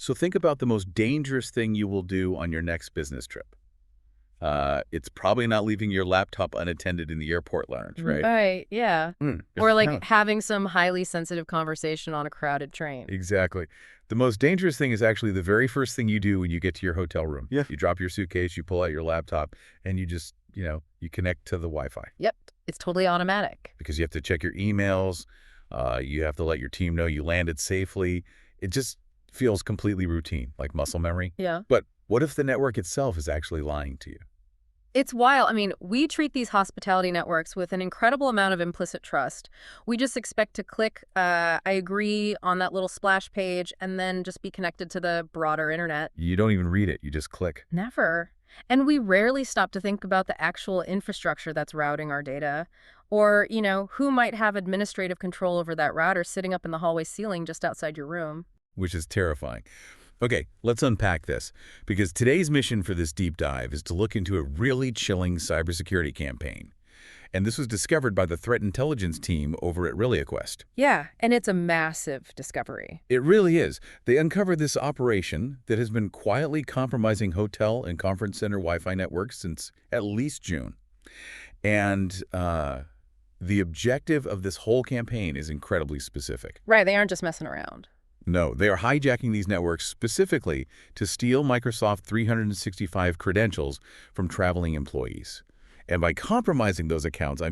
So think about the most dangerous thing you will do on your next business trip. It's probably not leaving your laptop unattended in the airport lounge, right? Right, yeah. Just Or no. like having some highly sensitive conversation on a crowded train. Exactly. The most dangerous thing is actually the very first thing you do when you get to your hotel room. Yeah. You drop your suitcase, you pull out your laptop, and you just, you connect to the Wi-Fi. Yep, it's totally automatic. Because you have to check your emails. You have to let your team know you landed safely. It just feels completely routine, like muscle memory. Yeah. But what if the network itself is actually lying to you? It's wild. I mean, we treat these hospitality networks with an incredible amount of implicit trust. We just expect to click, I agree on that little splash page and then just be connected to the broader internet. You don't even read it. You just click. Never. And we rarely stop to think about the actual infrastructure that's routing our data. Or, who might have administrative control over that router sitting up in the hallway ceiling just outside your room. Which is terrifying. Okay, let's unpack this, because today's mission for this deep dive is to look into a really chilling cybersecurity campaign. And this was discovered by the threat intelligence team over at ReliaQuest. Yeah, and it's a massive discovery. It really is. They uncovered this operation that has been quietly compromising hotel and conference center Wi-Fi networks since at least June. And the objective of this whole campaign is incredibly specific. Right, they aren't just messing around. No, they are hijacking these networks specifically to steal Microsoft 365 credentials from traveling employees. And by compromising those accounts,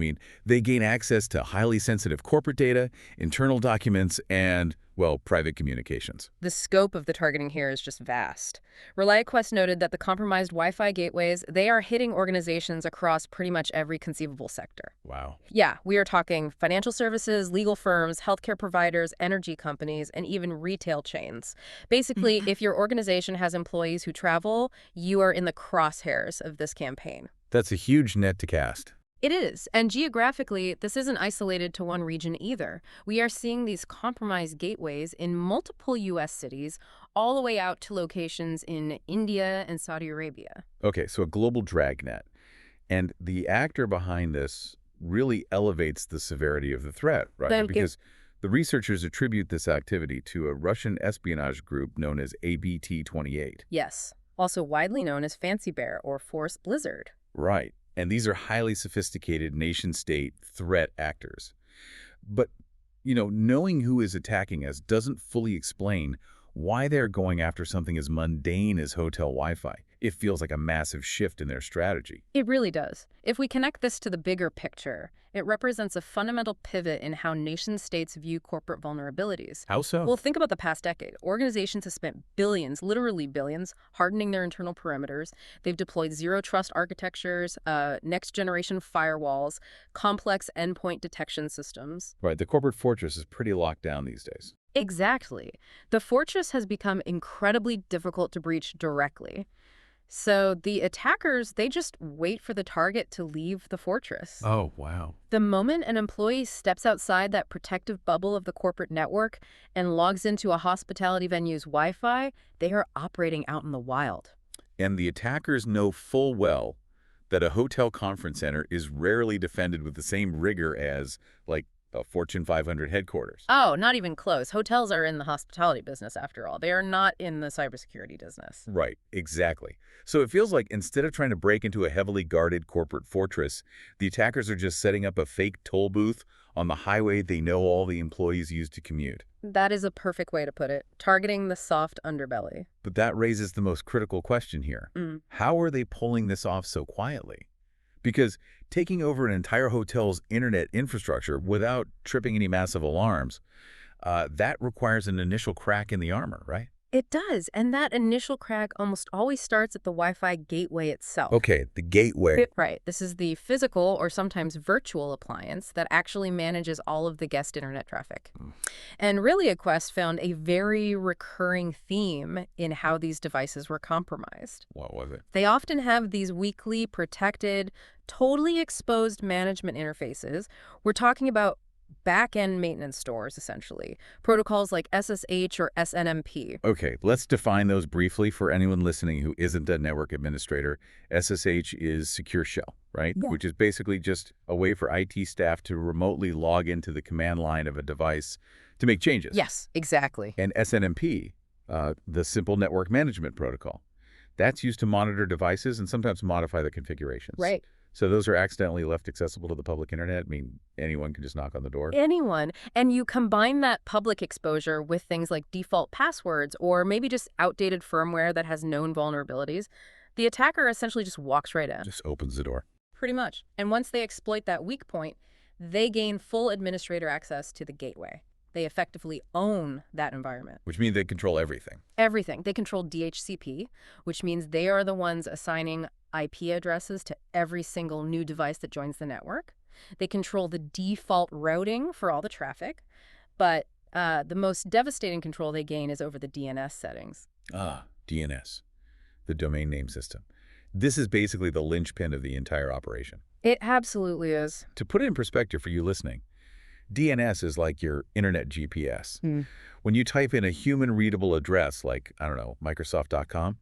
they gain access to highly sensitive corporate data, internal documents, and, well, private communications. The scope of the targeting here is just vast. ReliaQuest noted that the compromised Wi-Fi gateways, they are hitting organizations across pretty much every conceivable sector. Wow. Yeah, we are talking financial services, legal firms, healthcare providers, energy companies, and even retail chains. Basically, if your organization has employees who travel, you are in the crosshairs of this campaign. That's a huge net to cast. It is. And geographically, this isn't isolated to one region either. We are seeing these compromised gateways in multiple U.S. cities, all the way out to locations in India and Saudi Arabia. Okay, so a global dragnet. And the actor behind this really elevates the severity of the threat, right? Because the researchers attribute this activity to a Russian espionage group known as ABT-28. Yes, also widely known as Fancy Bear or Force Blizzard. Right. And these are highly sophisticated nation-state threat actors. But, knowing who is attacking us doesn't fully explain why they're going after something as mundane as hotel Wi-Fi. It feels like a massive shift in their strategy. It really does. If we connect this to the bigger picture, it represents a fundamental pivot in how nation-states view corporate vulnerabilities. How so? Well, think about the past decade. Organizations have spent billions, literally billions, hardening their internal perimeters. They've deployed zero-trust architectures, next-generation firewalls, complex endpoint detection systems. Right. The corporate fortress is pretty locked down these days. Exactly. The fortress has become incredibly difficult to breach directly. So the attackers, they just wait for the target to leave the fortress. Oh, wow. The moment an employee steps outside that protective bubble of the corporate network and logs into a hospitality venue's Wi-Fi, they are operating out in the wild. And the attackers know full well that a hotel conference center is rarely defended with the same rigor as, like, a Fortune 500 headquarters. Oh, not even close. Hotels are in the hospitality business, after all. They are not in the cybersecurity business. Right, exactly. So it feels like instead of trying to break into a heavily guarded corporate fortress, the attackers are just setting up a fake toll booth on the highway they know all the employees use to commute. That is a perfect way to put it. Targeting the soft underbelly. But that raises the most critical question here. How are they pulling this off so quietly? Because taking over an entire hotel's internet infrastructure without tripping any massive alarms, that requires an initial crack in the armor, right? It does, and that initial crack almost always starts at the Wi-Fi gateway itself. Okay, the gateway. Right. This is the physical or sometimes virtual appliance that actually manages all of the guest internet traffic. And ReliaQuest found a very recurring theme in how these devices were compromised. What was it? They often have these weakly protected, totally exposed management interfaces. We're talking about back-end maintenance stores, essentially. Protocols like SSH or SNMP. Okay, let's define those briefly for anyone listening who isn't a network administrator. SSH is Secure Shell, right? Yeah. Which is basically just a way for IT staff to remotely log into the command line of a device to make changes. Yes, exactly. And SNMP, The simple network management protocol. That's used to monitor devices and sometimes modify the configurations. Right. So those are accidentally left accessible to the public internet. I mean, anyone can just knock on the door. Anyone. And you combine that public exposure with things like default passwords or maybe just outdated firmware that has known vulnerabilities, the attacker essentially just walks right in. Just opens the door. Pretty much. And once they exploit that weak point, they gain full administrator access to the gateway. They effectively own that environment. Which means they control everything. Everything. They control DHCP, which means they are the ones assigning IP addresses to every single new device that joins the network. They control the default routing for all the traffic. But the most devastating control they gain is over the DNS settings. DNS, the domain name system. This is basically the linchpin of the entire operation. It absolutely is. To put it in perspective for you listening, DNS is like your internet GPS. When you type in a human-readable address like, I don't know, Microsoft.com,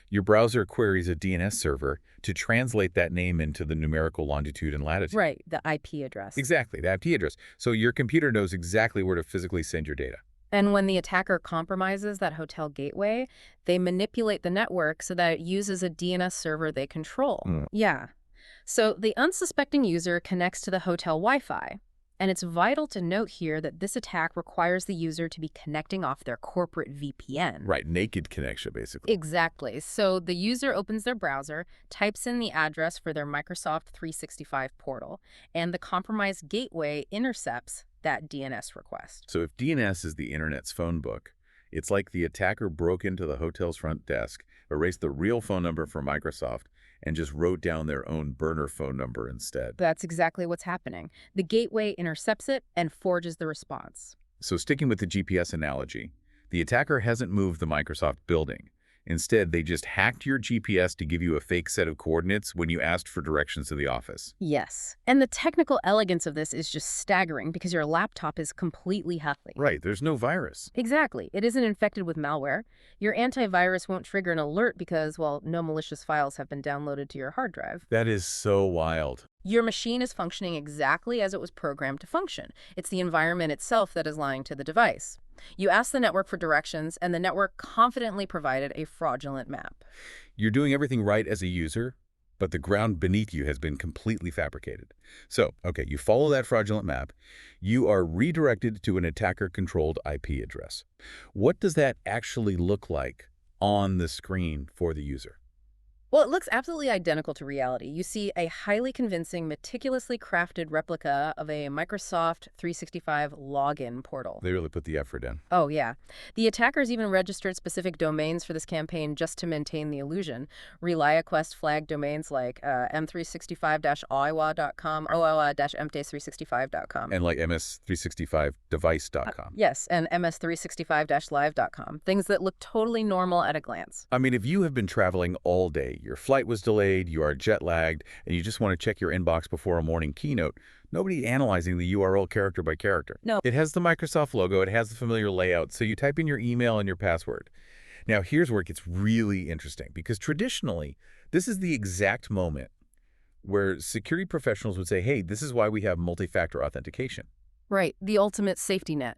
your browser queries a DNS server to translate that name into the numerical longitude and latitude. Right, the IP address. Exactly, the IP address. So your computer knows exactly where to physically send your data. And when the attacker compromises that hotel gateway, they manipulate the network so that it uses a DNS server they control. Yeah. So the unsuspecting user connects to the hotel Wi-Fi. And it's vital to note here that this attack requires the user to be connecting off their corporate VPN. Right, naked connection, basically. Exactly. So the user opens their browser, types in the address for their Microsoft 365 portal, and the compromised gateway intercepts that DNS request. So if DNS is the internet's phone book, it's like the attacker broke into the hotel's front desk, erased the real phone number from Microsoft, and just wrote down their own burner phone number instead. That's exactly what's happening. The gateway intercepts it and forges the response. So sticking with the GPS analogy, the attacker hasn't moved the Microsoft building. Instead, they just hacked your GPS to give you a fake set of coordinates when you asked for directions to the office. Yes. And the technical elegance of this is just staggering because your laptop is completely healthy. Right, there's no virus. Exactly. It isn't infected with malware. Your antivirus won't trigger an alert because, well, no malicious files have been downloaded to your hard drive. That is so wild. Your machine is functioning exactly as it was programmed to function. It's the environment itself that is lying to the device. You asked the network for directions, and the network confidently provided a fraudulent map. You're doing everything right as a user, but the ground beneath you has been completely fabricated. So, okay, you follow that fraudulent map. You are redirected to an attacker-controlled IP address. What does that actually look like on the screen for the user? Well, it looks absolutely identical to reality. You see a highly convincing, meticulously crafted replica of a Microsoft 365 login portal. They really put the effort in. Oh, yeah. The attackers even registered specific domains for this campaign just to maintain the illusion. ReliaQuest flagged domains like m365-oiwa.com, oiwa-md365.com. And like ms365device.com. Yes, and ms365-live.com. Things that look totally normal at a glance. I mean, if you have been traveling all day, your flight was delayed, you are jet-lagged, and you just want to check your inbox before a morning keynote, nobody's analyzing the URL character by character. No. It has the Microsoft logo, it has the familiar layout, so you type in your email and your password. Now, here's where it gets really interesting, because traditionally, this is the exact moment where security professionals would say, hey, this is why we have multi-factor authentication. Right, the ultimate safety net.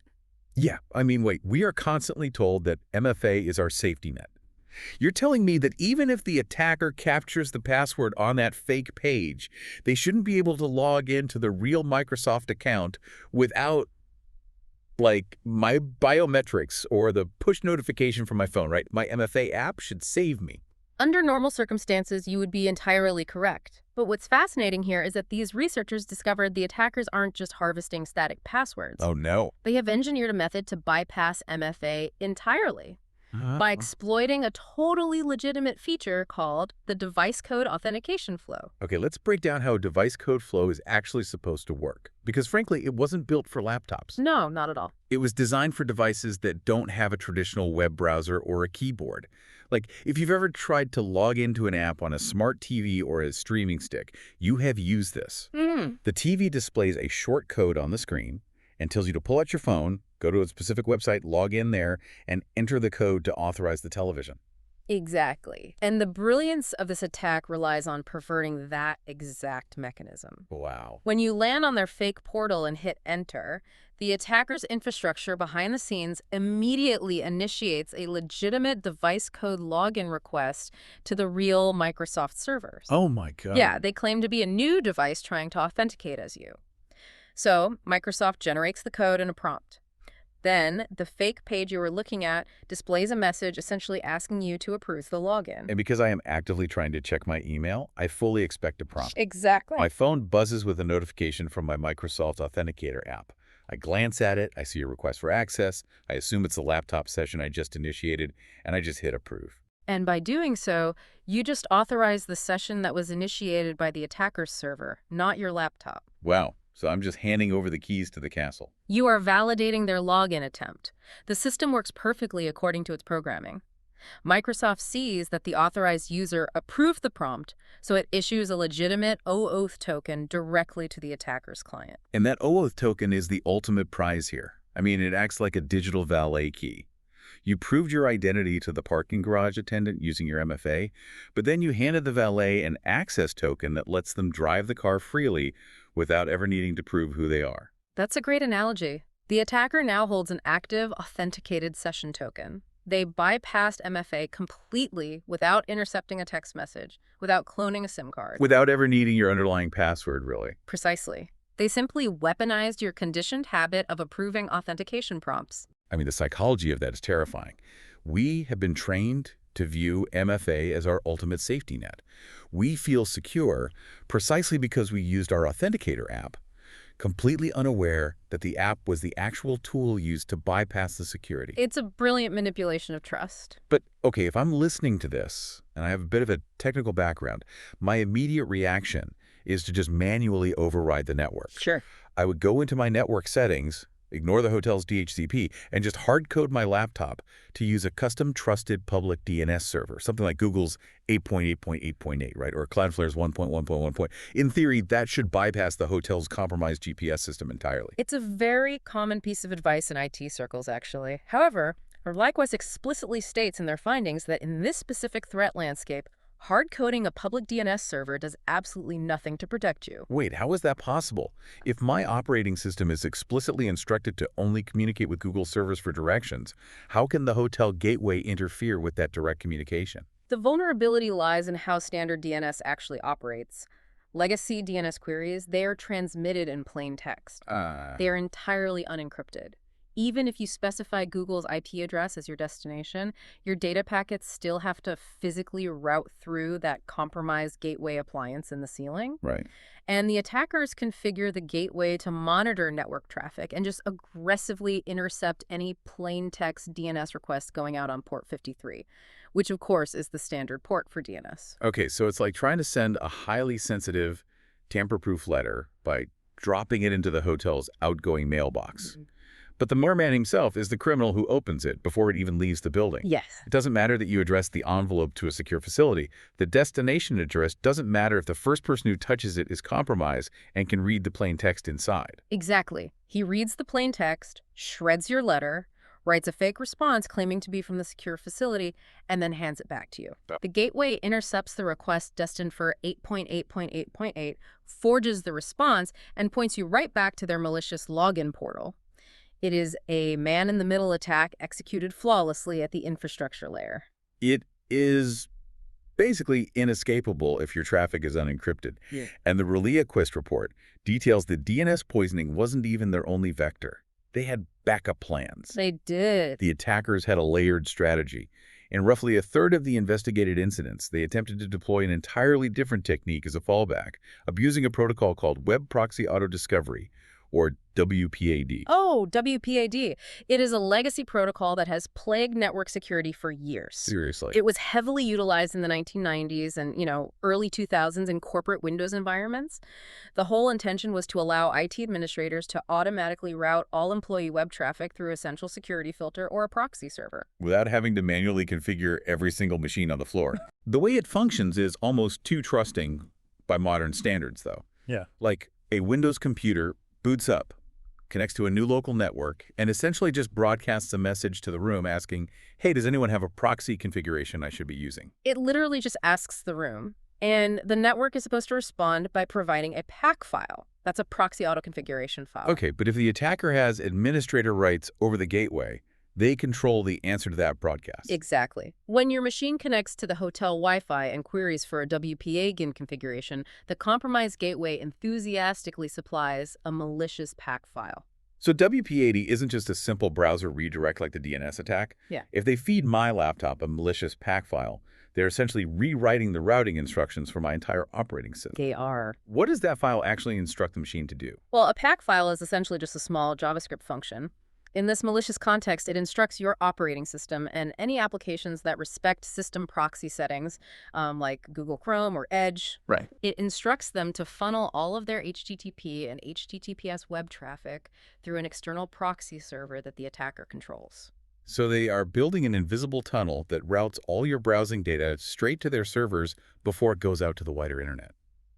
Yeah, I mean, wait, we are constantly told that MFA is our safety net. You're telling me that even if the attacker captures the password on that fake page, they shouldn't be able to log into the real Microsoft account without, like, my biometrics or the push notification from my phone, right? My MFA app should save me. Under normal circumstances, you would be entirely correct. But what's fascinating here is that these researchers discovered the attackers aren't just harvesting static passwords. Oh, no. They have engineered a method to bypass MFA entirely. By exploiting a totally legitimate feature called the device code authentication flow. Okay, let's break down how device code flow is actually supposed to work. Because frankly, it wasn't built for laptops. No, not at all. It was designed for devices that don't have a traditional web browser or a keyboard. Like, if you've ever tried to log into an app on a smart TV or a streaming stick, you have used this. The TV displays a short code on the screen and tells you to pull out your phone, go to a specific website, log in there, and enter the code to authorize the television. Exactly. And the brilliance of this attack relies on perverting that exact mechanism. Wow. When you land on their fake portal and hit enter, the attacker's infrastructure behind the scenes immediately initiates a legitimate device code login request to the real Microsoft servers. Oh my God. Yeah, they claim to be a new device trying to authenticate as you. So Microsoft generates the code and a prompt. Then the fake page you were looking at displays a message essentially asking you to approve the login. And because I am actively trying to check my email, I fully expect a prompt. Exactly. My phone buzzes with a notification from my Microsoft Authenticator app. I glance at it, I see a request for access, I assume it's a laptop session I just initiated, and I just hit approve. And by doing so, you just authorize the session that was initiated by the attacker's server, not your laptop. Wow. So I'm just handing over the keys to the castle. You are validating their login attempt. The system works perfectly according to its programming. Microsoft sees that the authorized user approved the prompt, so it issues a legitimate OAuth token directly to the attacker's client. And that OAuth token is the ultimate prize here. I mean, it acts like a digital valet key. You proved your identity to the parking garage attendant using your MFA, but then you handed the valet an access token that lets them drive the car freely without ever needing to prove who they are. That's a great analogy. The attacker now holds an active, authenticated session token. They bypassed MFA completely without intercepting a text message, without cloning a SIM card. Without ever needing your underlying password, really. Precisely. They simply weaponized your conditioned habit of approving authentication prompts. I mean, the psychology of that is terrifying. We have been trained to view MFA as our ultimate safety net. We feel secure precisely because we used our Authenticator app, completely unaware that the app was the actual tool used to bypass the security. It's a brilliant manipulation of trust. But, okay, if I'm listening to this, and I have a bit of a technical background, my immediate reaction is to just manually override the network. Sure. I would go into my network settings, ignore the hotel's DHCP, and just hard-code my laptop to use a custom trusted public DNS server, something like Google's 8.8.8.8, right, or Cloudflare's 1.1.1. In theory, that should bypass the hotel's compromised GPS system entirely. It's a very common piece of advice in IT circles, actually. However, likewise explicitly states in their findings that in this specific threat landscape, hard-coding a public DNS server does absolutely nothing to protect you. Wait, how is that possible? If my operating system is explicitly instructed to only communicate with Google servers for directions, how can the hotel gateway interfere with that direct communication? The vulnerability lies in how standard DNS actually operates. Legacy DNS queries, they are transmitted in plain text. They are entirely unencrypted. Even if you specify Google's IP address as your destination, your data packets still have to physically route through that compromised gateway appliance in the ceiling. Right. And the attackers configure the gateway to monitor network traffic and just aggressively intercept any plain text DNS requests going out on port 53, which of course is the standard port for DNS. Okay, so it's like trying to send a highly sensitive, tamper-proof letter by dropping it into the hotel's outgoing mailbox. Mm-hmm. But the merman himself is the criminal who opens it before it even leaves the building. Yes. It doesn't matter that you address the envelope to a secure facility. The destination address doesn't matter if the first person who touches it is compromised and can read the plain text inside. Exactly. He reads the plain text, shreds your letter, writes a fake response claiming to be from the secure facility, and then hands it back to you. The gateway intercepts the request destined for 8.8.8.8, forges the response, and points you right back to their malicious login portal. It is a man-in-the-middle attack executed flawlessly at the infrastructure layer. It is basically inescapable if your traffic is unencrypted. Yeah. And the ReliaQuest report details that DNS poisoning wasn't even their only vector. They had backup plans. They did. The attackers had a layered strategy. In roughly a third of the investigated incidents, they attempted to deploy an entirely different technique as a fallback, abusing a protocol called Web Proxy Auto Discovery, or WPAD. Oh, WPAD. It is a legacy protocol that has plagued network security for years. Seriously. It was heavily utilized in the 1990s and, early 2000s in corporate Windows environments. The whole intention was to allow IT administrators to automatically route all employee web traffic through a central security filter or a proxy server, without having to manually configure every single machine on the floor. The way it functions is almost too trusting by modern standards, though. Yeah. Like a Windows computer boots up, connects to a new local network, and essentially just broadcasts a message to the room asking, hey, does anyone have a proxy configuration I should be using? It literally just asks the room, and the network is supposed to respond by providing a pack file. That's a proxy auto-configuration file. Okay, but if the attacker has administrator rights over the gateway, they control the answer to that broadcast. Exactly. When your machine connects to the hotel Wi-Fi and queries for a WPA GIN configuration, the compromised gateway enthusiastically supplies a malicious pack file. So WP80 isn't just a simple browser redirect like the DNS attack. Yeah. If they feed my laptop a malicious pack file, they're essentially rewriting the routing instructions for my entire operating system. They are. What does that file actually instruct the machine to do? Well, a pack file is essentially just a small JavaScript function. In this malicious context, it instructs your operating system and any applications that respect system proxy settings, like Google Chrome or Edge. Right. It instructs them to funnel all of their HTTP and HTTPS web traffic through an external proxy server that the attacker controls. So they are building an invisible tunnel that routes all your browsing data straight to their servers before it goes out to the wider internet.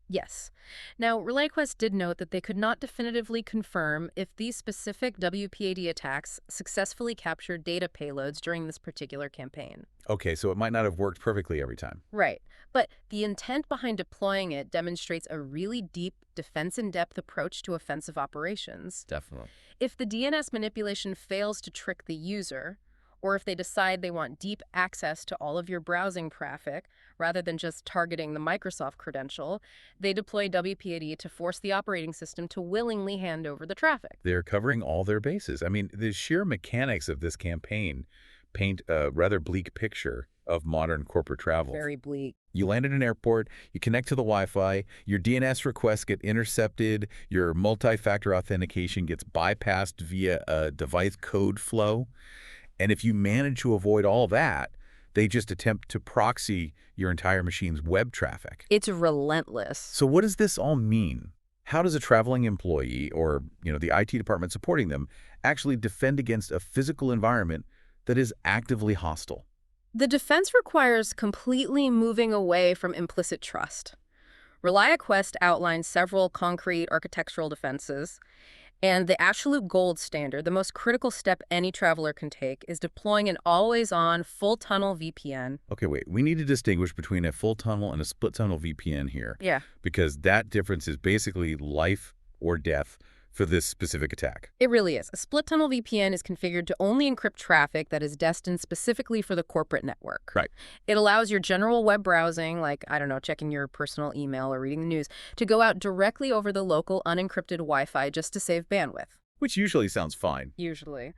Yes. Now, RelayQuest did note that they could not definitively confirm if these specific WPAD attacks successfully captured data payloads during this particular campaign. Okay, so it might not have worked perfectly every time. Right. But the intent behind deploying it demonstrates a really deep, defense-in-depth approach to offensive operations. Definitely. If the DNS manipulation fails to trick the user, or if they decide they want deep access to all of your browsing traffic rather than just targeting the Microsoft credential, they deploy WPAD to force the operating system to willingly hand over the traffic. They're covering all their bases. I mean, the sheer mechanics of this campaign paint a rather bleak picture of modern corporate travel. Very bleak. You land at an airport, you connect to the Wi-Fi, your DNS requests get intercepted, your multi-factor authentication gets bypassed via a device code flow. And if you manage to avoid all that, they just attempt to proxy your entire machine's web traffic. It's relentless. So what does this all mean? How does a traveling employee or, the IT department supporting them actually defend against a physical environment that is actively hostile? The defense requires completely moving away from implicit trust. RelayQuest outlines several concrete architectural defenses, and the absolute gold standard, the most critical step any traveler can take, is deploying an always-on full-tunnel VPN. Okay, wait. We need to distinguish between a full tunnel and a split tunnel VPN here. Yeah. Because that difference is basically life or death for this specific attack. It really is. A split-tunnel VPN is configured to only encrypt traffic that is destined specifically for the corporate network. Right. It allows your general web browsing, like, checking your personal email or reading the news, to go out directly over the local unencrypted Wi-Fi just to save bandwidth. Which usually sounds fine. Usually.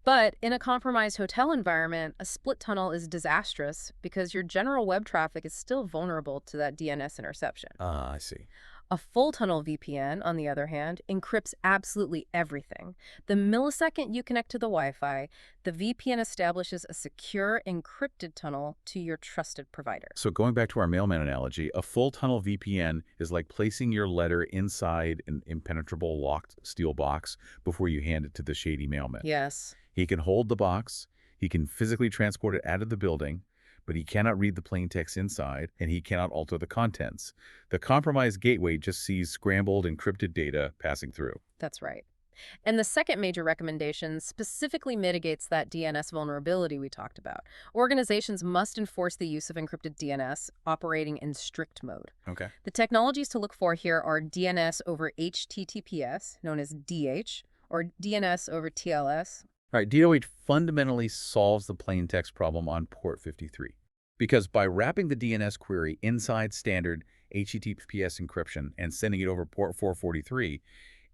But in a compromised hotel environment, a split tunnel is disastrous because your general web traffic is still vulnerable to that DNS interception. I see. A full tunnel VPN, on the other hand, encrypts absolutely everything. The millisecond you connect to the Wi-Fi, the VPN establishes a secure, encrypted tunnel to your trusted provider. So going back to our mailman analogy, a full tunnel VPN is like placing your letter inside an impenetrable locked steel box before you hand it to the shady mailman. Yes. He can hold the box, he can physically transport it out of the building, but he cannot read the plain text inside, and he cannot alter the contents. The compromised gateway just sees scrambled, encrypted data passing through. That's right. And the second major recommendation specifically mitigates that DNS vulnerability we talked about. Organizations must enforce the use of encrypted DNS operating in strict mode. Okay. The technologies to look for here are DNS over HTTPS, known as DH, or DNS over TLS. All right, DOH fundamentally solves the plain text problem on port 53. Because by wrapping the DNS query inside standard HTTPS encryption and sending it over port 443,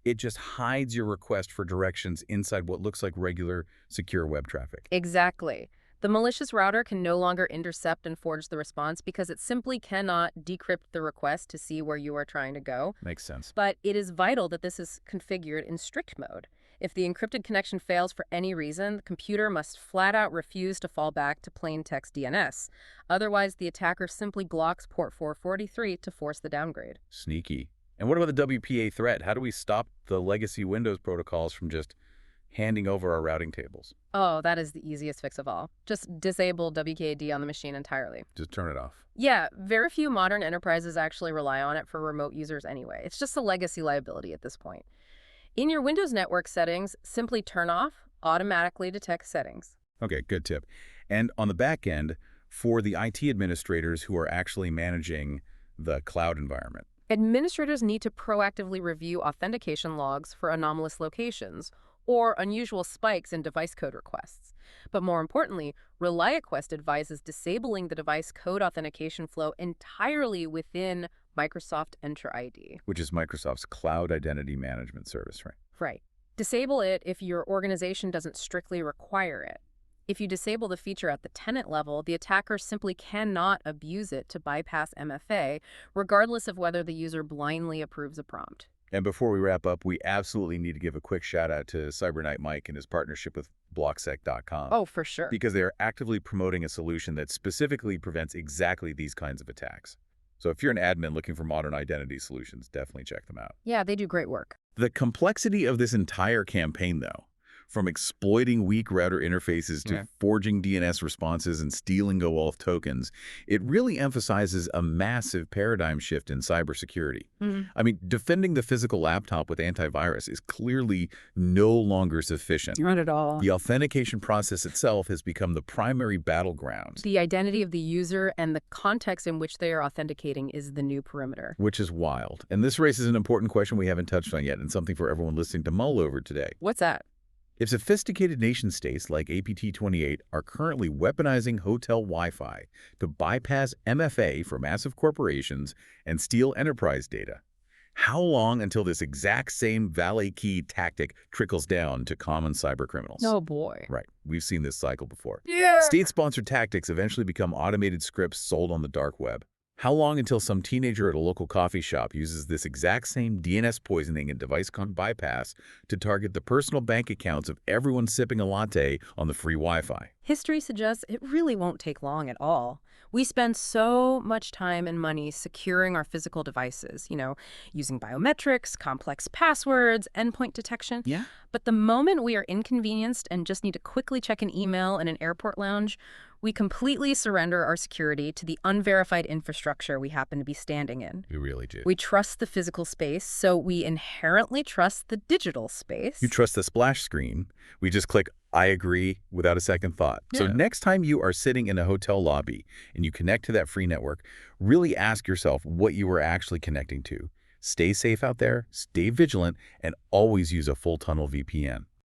it just hides your request for directions inside what looks like regular secure web traffic. Exactly. The malicious router can no longer intercept and forge the response because it simply cannot decrypt the request to see where you are trying to go. Makes sense. But it is vital that this is configured in strict mode. If the encrypted connection fails for any reason, the computer must flat out refuse to fall back to plain text DNS. Otherwise, the attacker simply blocks port 443 to force the downgrade. Sneaky. And what about the WPA threat? How do we stop the legacy Windows protocols from just handing over our routing tables? Oh, that is the easiest fix of all. Just disable WKAD on the machine entirely. Just turn it off. Yeah, very few modern enterprises actually rely on it for remote users anyway. It's just a legacy liability at this point. In your Windows network settings, simply turn off Automatically Detect Settings. Okay, good tip. And on the back end, for the IT administrators who are actually managing the cloud environment. Administrators need to proactively review authentication logs for anomalous locations or unusual spikes in device code requests. But more importantly, ReliaQuest advises disabling the device code authentication flow entirely within Microsoft Entra ID. Which is Microsoft's Cloud Identity Management Service, right? Right. Disable it if your organization doesn't strictly require it. If you disable the feature at the tenant level, the attacker simply cannot abuse it to bypass MFA, regardless of whether the user blindly approves a prompt. And before we wrap up, we absolutely need to give a quick shout out to CyberknightMike and his partnership with blocksec.com. Oh, for sure. Because they are actively promoting a solution that specifically prevents exactly these kinds of attacks. So if you're an admin looking for modern identity solutions, definitely check them out. Yeah, they do great work. The complexity of this entire campaign, though, from exploiting weak router interfaces to forging DNS responses and stealing OAuth tokens, it really emphasizes a massive paradigm shift in cybersecurity. I mean, defending the physical laptop with antivirus is clearly no longer sufficient. Not at all. The authentication process itself has become the primary battleground. The identity of the user and the context in which they are authenticating is the new perimeter. Which is wild. And this raises an important question we haven't touched on yet and something for everyone listening to mull over today. What's that? If sophisticated nation-states like APT28 are currently weaponizing hotel Wi-Fi to bypass MFA for massive corporations and steal enterprise data, how long until this exact same valet key tactic trickles down to common cybercriminals? Oh, boy. Right. We've seen this cycle before. Yeah. State-sponsored tactics eventually become automated scripts sold on the dark web. How long until some teenager at a local coffee shop uses this exact same DNS poisoning and device bypass to target the personal bank accounts of everyone sipping a latte on the free Wi-Fi? History suggests it really won't take long at all. We spend so much time and money securing our physical devices, using biometrics, complex passwords, endpoint detection. Yeah. But the moment we are inconvenienced and just need to quickly check an email in an airport lounge, we completely surrender our security to the unverified infrastructure we happen to be standing in. We really do. We trust the physical space, so we inherently trust the digital space. You trust the splash screen. We just click, I agree, without a second thought. Yeah. So next time you are sitting in a hotel lobby and you connect to that free network, really ask yourself what you are actually connecting to. Stay safe out there, stay vigilant, and always use a full tunnel VPN.